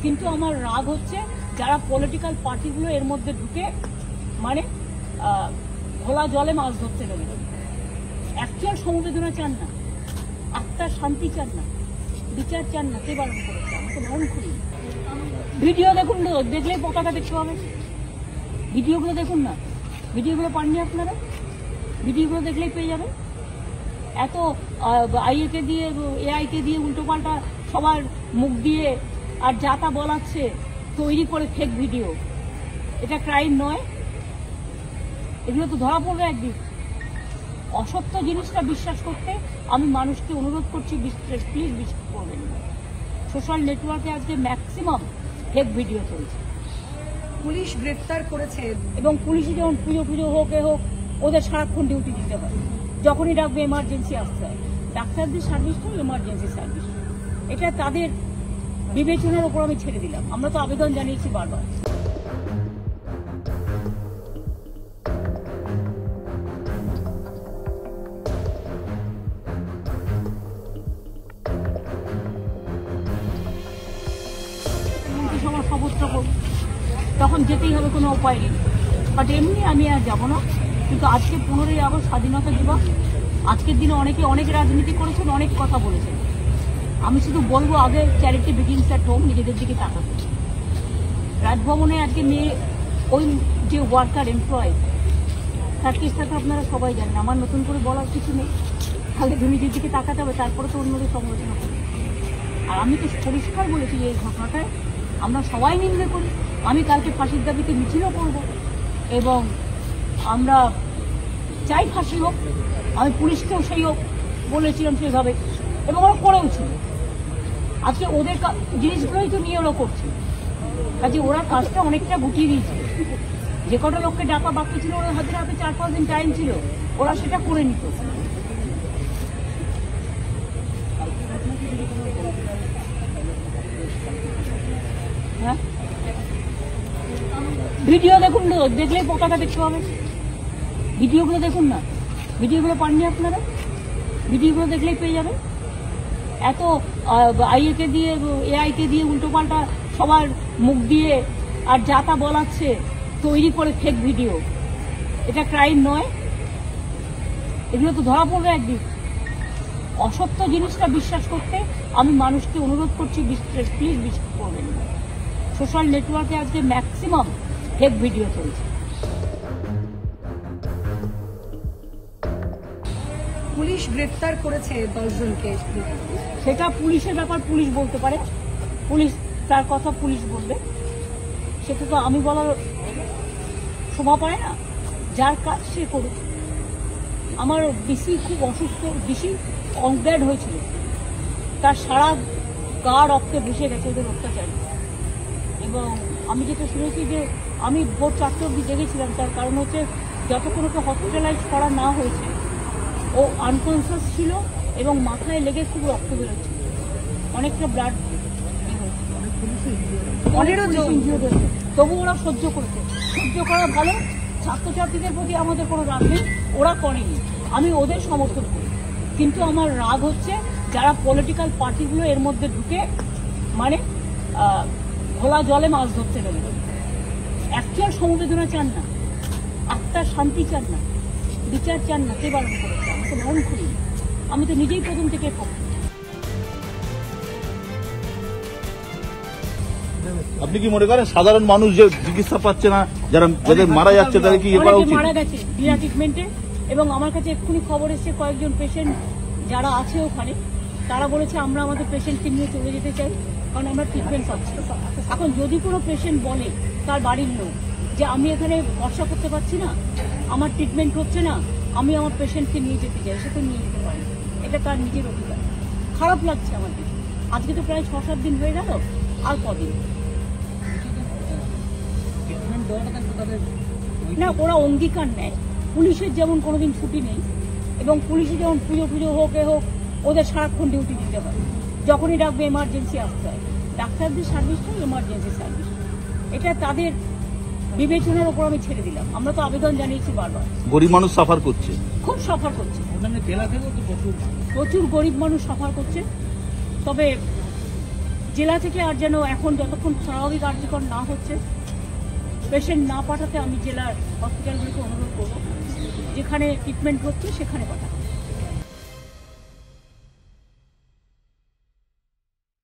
কিন্তু আমার রাগ হচ্ছে যারা পলিটিক্যাল পার্টিগুলো এর মধ্যে ঢুকে মানে ঘোলা জলে মাছ ধরতে নেবে, অ্যাকচুয়াল সমবেদনা চান না, আত্মার শান্তি চান না, বিচার চান না, কে বারণ করেছে? আমাকে বারণ করি। ভিডিও দেখুন, দেখলেই পতাকা দেখতে হবে। ভিডিওগুলো দেখুন না, ভিডিওগুলো পাননি আপনারা? ভিডিওগুলো দেখলেই পেয়ে যাবেন। এত আইএকে দিয়ে এআইকে দিয়ে উল্টো পাল্টা সবার মুখ দিয়ে আর যা তা বলাচ্ছে তৈরি করে ফেক ভিডিও, এটা ক্রাইম নয়? এগুলো তো ধরা পড়বে একদিন। অসত্য জিনিসটা বিশ্বাস করতে আমি মানুষকে অনুরোধ করছি, প্লিজ বিশ্বাস করবেন না। সোশ্যাল নেটওয়ার্কে আজকে ম্যাক্সিমাম ফেক ভিডিও চলছে। পুলিশ গ্রেফতার করেছে এবং পুলিশে যেমন পুজো হোক এ হোক, ওদের সারাক্ষণ ডিউটি দিতে হয়, যখনই ডাকবে এমার্জেন্সি আসতে হয়। ডাক্তারদের সার্ভিসটাই এমার্জেন্সি সার্ভিস, এটা তাদের বিবেচনার উপর আমি ছেড়ে দিলাম। আমরা তো আবেদন জানিয়েছি বারবার। মন্ত্রিসভার শপথটা করব, তখন যেতেই হবে, কোনো উপায় নেই। বাট এমনি আমি আর যাবো না। কিন্তু আজকে 15ই আগস্ট স্বাধীনতা দিবস, আজকের দিনে অনেকে অনেক রাজনীতি করেছেন, অনেক কথা বলেছেন। আমি শুধু বলবো, আগে চ্যারিটি বিগিনস অ্যাট হোম, নিজেদের দিকে তাকাতে। রাজভবনে আজকে মেয়ে ওই যে ওয়ার্কার এমপ্লয়, তার কেসটা তো আপনারা সবাই জানেন, আমার নতুন করে বলার কিছু নেই। তাহলে নিজের দিকে তাকাতে হবে, তারপরে তো অন্যদের সমালোচনা করবে। আর আমি তো পরিষ্কার বলেছি যে এই ঘটনাটায় আমরা সবাই নিন্দা করি। আমি কালকে ফাঁসির দাবিতে মিছিলও করব এবং আমরা চাই ফাঁসি হোক। আমি পুলিশকেও সেই হোক বলেছিলাম সেইভাবে, এবং ওরা করেও ছিল। আজকে ওদের জিনিসগুলোই তো নিয়ে ওরা করছে, কাজে ওরা কাজটা অনেকটা গুটিয়ে দিয়েছিল। যে কটা লোককে ডাকা বাকি ছিল, ওরা হাতে 4-5 দিন টাইম ছিল, ওরা সেটা করে নিত। হ্যাঁ, ভিডিও দেখুন, দেখলেই পতাকা দেখতে হবে। ভিডিওগুলো দেখুন না, ভিডিওগুলো পাননি আপনারা? ভিডিওগুলো দেখলেই পেয়ে যাবেন। এত আইএকে দিয়ে এআইকে দিয়ে উল্টো পাল্টা সবার মুখ দিয়ে আর যা তা বলাচ্ছে তৈরি করে ফেক ভিডিও, এটা ক্রাইম নয়? এগুলো তো ধরা পড়বে একদিন। অসত্য জিনিসটা বিশ্বাস করতে আমি মানুষকে অনুরোধ করছি, প্লিজ বিশ্বাস করবেন না। সোশ্যাল নেটওয়ার্কে আজকে ম্যাক্সিমাম ফেক ভিডিও চলছে। পুলিশ গ্রেফতার করেছে 10 জনকে। সেটা পুলিশের ব্যাপার, পুলিশ বলতে পারে, পুলিশ তার কথা পুলিশ বলবে, সেটা তো আমি বলার শোভা পায় না। যার কাজ সে করুক। আমার ডিসি খুব অসুস্থ, ডিসি অনগ্যাড হয়েছিল, তার সারা গা রক্তে ভেসে গেছে ওদের অত্যাচারী। এবং আমি যেটা শুনেছি যে আমি ভোর 4টে অবধি জেগেছিলাম, তার কারণ হচ্ছে যতক্ষণ ওকে হসপিটালাইজ করা না হয়েছে ও আনকনসিয়াস ছিল এবং মাথায় লেগে খুব রক্ত বেরোচ্ছিল, অনেকটা ব্লাড হয়েছে। তবু ওরা সহ্য করেছে। সহ্য করা ভালো, ছাত্রছাত্রীদের প্রতি আমাদের কোনো রাগ নেই, ওরা করেনি, আমি ওদের সমর্থন করি। কিন্তু আমার রাগ হচ্ছে যারা পলিটিক্যাল পার্টিগুলো এর মধ্যে ঢুকে মানে ঘোলা জলে মাছ ধরতে নেবে, অ্যাকচুয়াল সমবেদনা চান না, আত্মার শান্তি চান না, বিচার চান না, কে বারণ করেছে? আমাকে বারণ করি। আমি তো নিজেই প্রথম থেকে পক্ষে। আপনি কি মনে করেন সাধারণ মানুষ যে চিকিৎসা পাচ্ছে না, যাদের মারা যাচ্ছে, তাদের কি মারা গেছে বিনা ট্রিটমেন্টে? এবং আমার কাছে এক্ষুনি খবর এসছে কয়েকজন পেশেন্ট যারা আছে ওখানে, তারা বলেছে আমরা আমাদের পেশেন্টকে নিয়ে চলে যেতে চাই, কারণ আমরা ট্রিটমেন্ট পাচ্ছি। এখন যদি কোনো পেশেন্ট বলে তার বাড়ির লোক যে আমি এখানে ভরসা করতে পারছি না, আমার ট্রিটমেন্ট হচ্ছে না, আমি আমার পেশেন্টকে নিয়ে যেতে চাই, সে তো নিয়ে যেতে পারে, এটা তার নিজের অধিকার। খারাপ লাগছে আমাদের। আজকে তো প্রায় 6-7 দিন হয়ে গেল, আর কদিন না ওরা অঙ্গীকার নেয়। পুলিশের যেমন কোনোদিন ছুটি নেই, এবং পুলিশে যেমন পুজো হোক এ হোক, ওদের সারাক্ষণ ডিউটি দিতে হয়, যখনই ডাকবে এমার্জেন্সি আসতে হয়। ডাক্তারদের সার্ভিসটাই এমার্জেন্সি সার্ভিস, এটা তাদের বিবেচনার উপর আমি ছেড়ে দিলাম। আমরা তো আবেদন জানিয়েছি বারবার। গরিব মানুষ সাফার করছে, খুব সাফার করছে, প্রচুর গরিব মানুষ সাফার করছে। তবে জেলা থেকে আর যেন এখন যতক্ষণ স্বাভাবিক কার্যকর না হচ্ছে পেশেন্ট না পাঠাতে আমি জেলার হসপিটালগুলোকে অনুরোধ করবো, যেখানে ট্রিটমেন্ট হচ্ছে সেখানে পাঠাতে।